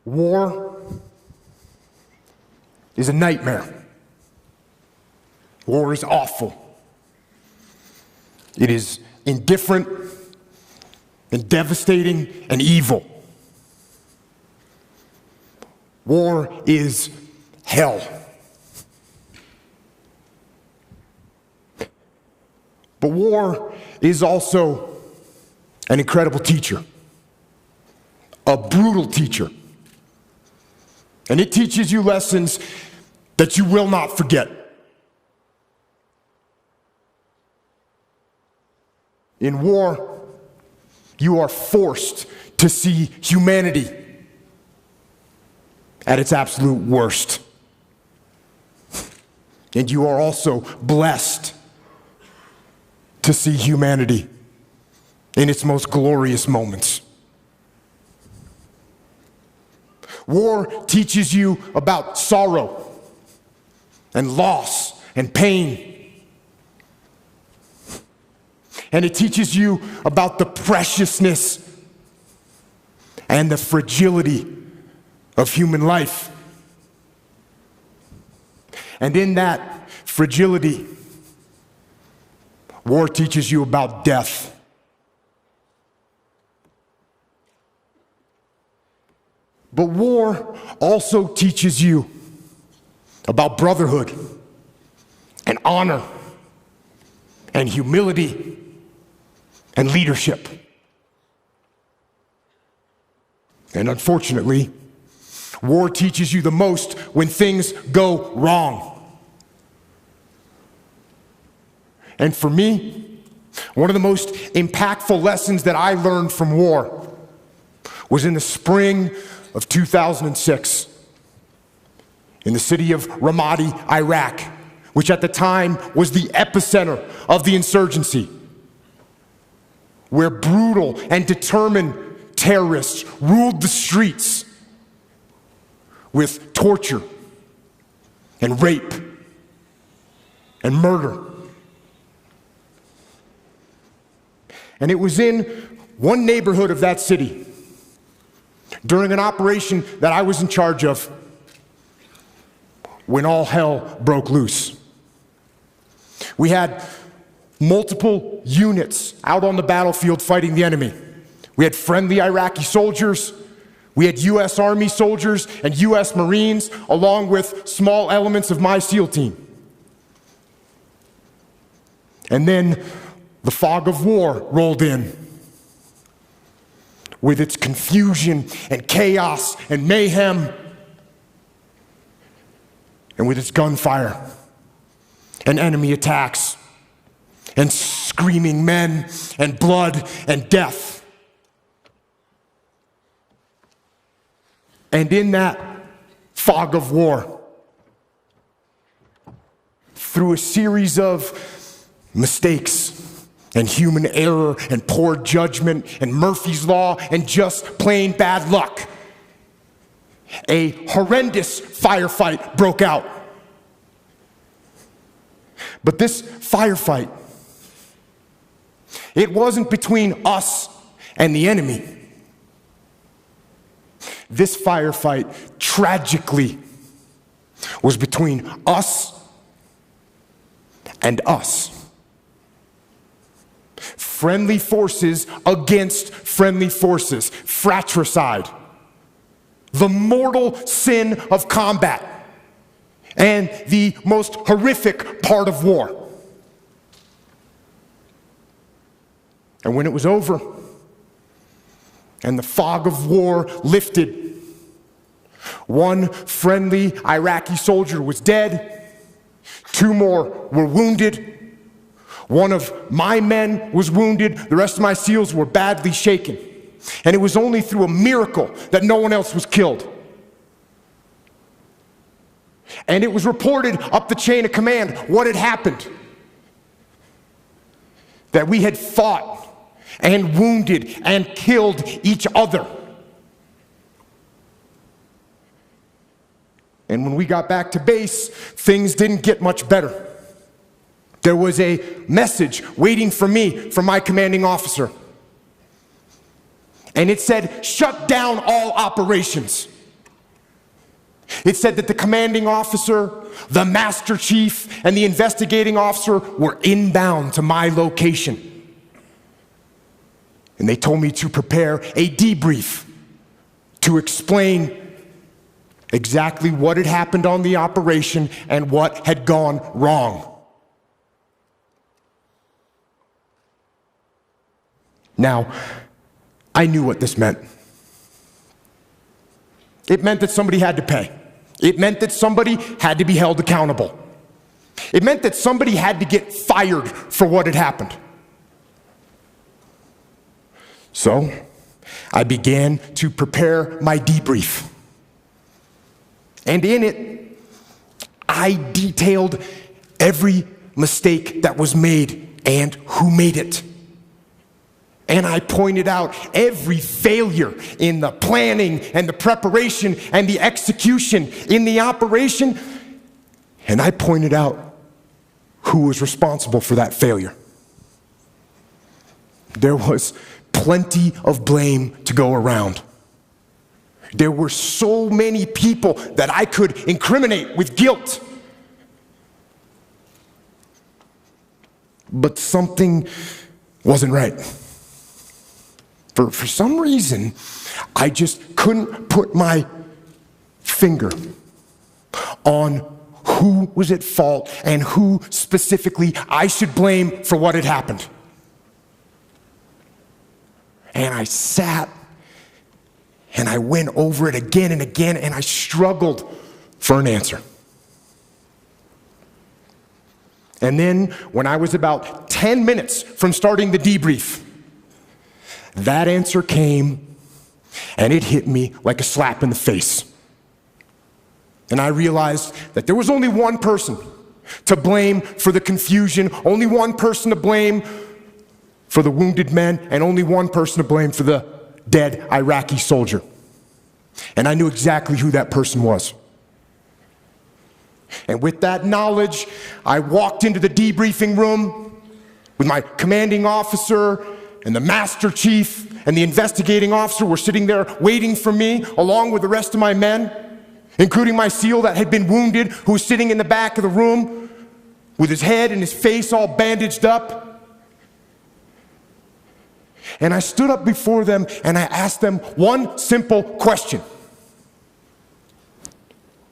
War is a nightmare. War is awful. It is indifferent and devastating and evil. War is hell. But war is also an incredible teacher, a brutal teacher. And it teaches you lessons that you will not forget. In war, you are forced to see humanity at its absolute worst. And you are also blessed to see humanity in its most glorious moments. War teaches you about sorrow and loss and pain. And it teaches you about the preciousness and the fragility of human life. And in that fragility, war teaches you about death. But war also teaches you about brotherhood and honor and humility and leadership. And unfortunately, war teaches you the most when things go wrong. And for me, one of the most impactful lessons that I learned from war was in the spring of 2006 in the city of Ramadi, Iraq, which at the time was the epicenter of the insurgency, where brutal and determined terrorists ruled the streets with torture and rape and murder. And it was in one neighborhood of that city, during an operation that I was in charge of, when all hell broke loose. We had multiple units out on the battlefield fighting the enemy. We had friendly Iraqi soldiers, we had U.S. Army soldiers and U.S. Marines, along with small elements of my SEAL team. And then the fog of war rolled in, with its confusion and chaos and mayhem, and with its gunfire and enemy attacks and screaming men and blood and death. And in that fog of war, through a series of mistakes and human error and poor judgment and Murphy's Law and just plain bad luck, a horrendous firefight broke out. But this firefight, it wasn't between us and the enemy. This firefight, tragically, was between us and us. Friendly forces against friendly forces. Fratricide. The mortal sin of combat. And the most horrific part of war. And when it was over, and the fog of war lifted, one friendly Iraqi soldier was dead, 2 more were wounded. One of my men was wounded. The rest of my SEALs were badly shaken. And it was only through a miracle that no one else was killed. And it was reported up the chain of command what had happened. That we had fought and wounded and killed each other. And when we got back to base, things didn't get much better. There was a message waiting for me from my commanding officer. And it said, shut down all operations. It said that the commanding officer, the master chief, and the investigating officer were inbound to my location. And they told me to prepare a debrief to explain exactly what had happened on the operation and what had gone wrong. Now, I knew what this meant. It meant that somebody had to pay. It meant that somebody had to be held accountable. It meant that somebody had to get fired for what had happened. So, I began to prepare my debrief. And in it, I detailed every mistake that was made and who made it. And I pointed out every failure in the planning and the preparation and the execution in the operation. And I pointed out who was responsible for that failure. There was plenty of blame to go around. There were so many people that I could incriminate with guilt. But something wasn't right. For some reason, I just couldn't put my finger on who was at fault and who specifically I should blame for what had happened. And I sat and I went over it again and again, and I struggled for an answer. And then, when I was about 10 minutes from starting the debrief, that answer came, and it hit me like a slap in the face. And I realized that there was only one person to blame for the confusion, only one person to blame for the wounded men, and only one person to blame for the dead Iraqi soldier. And I knew exactly who that person was. And with that knowledge, I walked into the debriefing room with my commanding officer, and the master chief and the investigating officer were sitting there waiting for me, along with the rest of my men, including my SEAL that had been wounded, who was sitting in the back of the room with his head and his face all bandaged up. And I stood up before them and I asked them one simple question.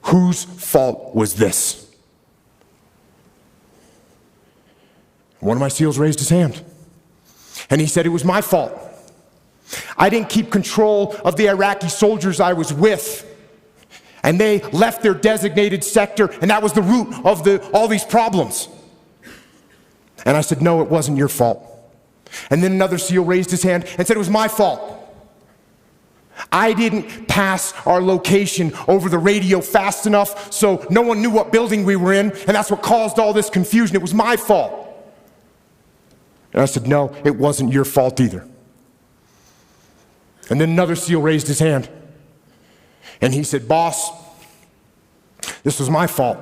Whose fault was this? One of my SEALs raised his hand. And he said, it was my fault. I didn't keep control of the Iraqi soldiers I was with. And they left their designated sector, and that was the root of all these problems. And I said, no, it wasn't your fault. And then another SEAL raised his hand and said, it was my fault. I didn't pass our location over the radio fast enough so no one knew what building we were in, and that's what caused all this confusion. It was my fault. And I said, no, it wasn't your fault either. And then another SEAL raised his hand. And he said, boss, this was my fault.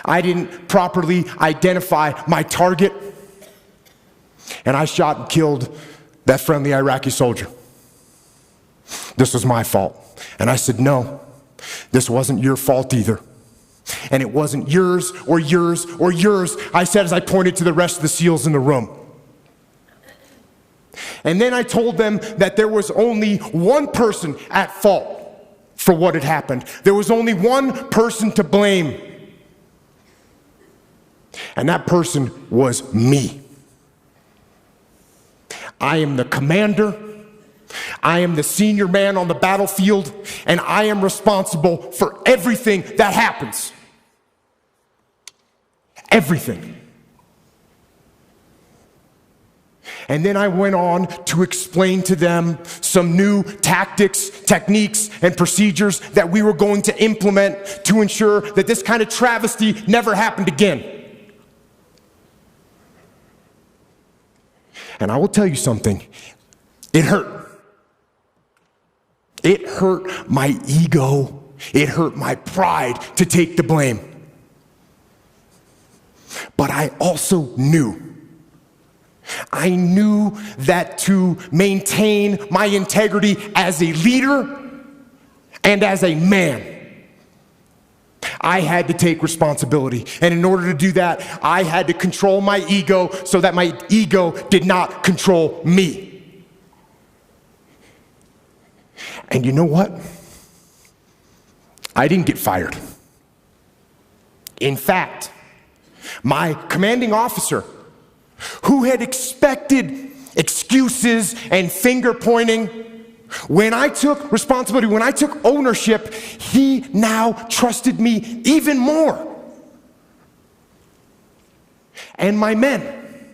I didn't properly identify my target, and I shot and killed that friendly Iraqi soldier. This was my fault. And I said, no, this wasn't your fault either. And it wasn't yours or yours or yours, I said as I pointed to the rest of the SEALs in the room. And then I told them that there was only one person at fault for what had happened. There was only one person to blame. And that person was me. I am the commander. I am the senior man on the battlefield, and I am responsible for everything that happens. Everything. And then I went on to explain to them some new tactics, techniques, and procedures that we were going to implement to ensure that this kind of travesty never happened again. And I will tell you something, it hurt. It hurt my ego. It hurt my pride to take the blame. But I also knew. I knew that to maintain my integrity as a leader, And as a man, I had to take responsibility. And in order to do that, I had to control my ego so that my ego did not control me. And you know what? I didn't get fired. In fact, my commanding officer, who had expected excuses and finger pointing, when I took responsibility, when I took ownership, he now trusted me even more. And my men,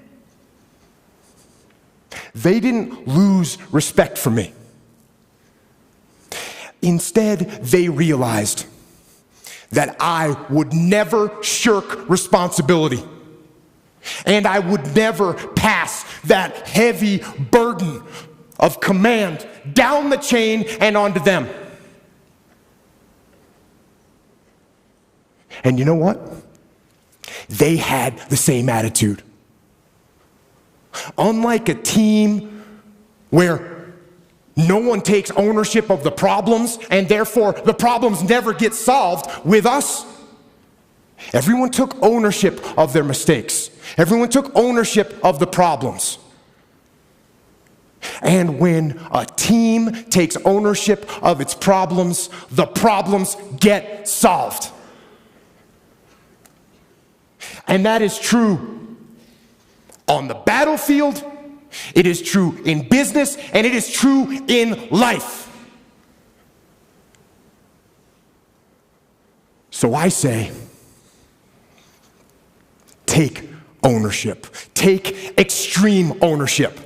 they didn't lose respect for me. Instead, they realized that I would never shirk responsibility, and I would never pass that heavy burden of command down the chain and onto them. And you know what? They had the same attitude. Unlike a team where no one takes ownership of the problems and therefore the problems never get solved, with us, everyone took ownership of their mistakes. Everyone took ownership of the problems. And when a team takes ownership of its problems, the problems get solved. And that is true on the battlefield, it is true in business, and it is true in life. So I say, take ownership. Take extreme ownership.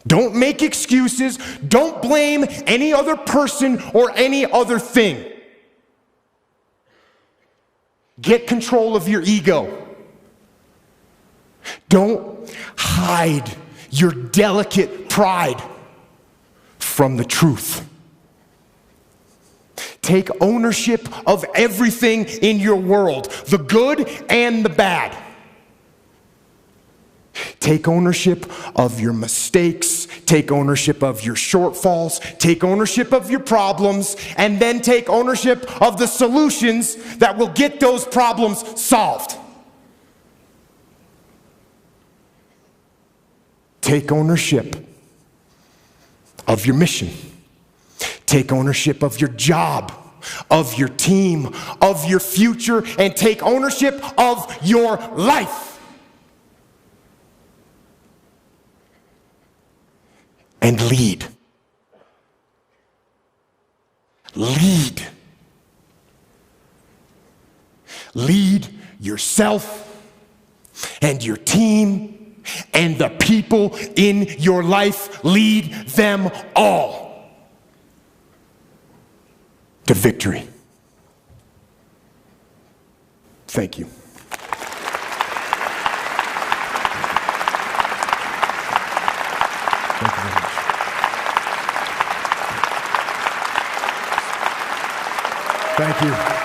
Don't make excuses. Don't blame any other person or any other thing. Get control of your ego. Don't hide your delicate pride from the truth. Take ownership of everything in your world, the good and the bad. Take ownership of your mistakes, take ownership of your shortfalls, take ownership of your problems, and then take ownership of the solutions that will get those problems solved. Take ownership of your mission. Take ownership of your job, of your team, of your future, and take ownership of your life. And lead. Lead. Lead yourself and your team and the people in your life. Lead them all to victory. Thank you. Thank you very much. Thank you.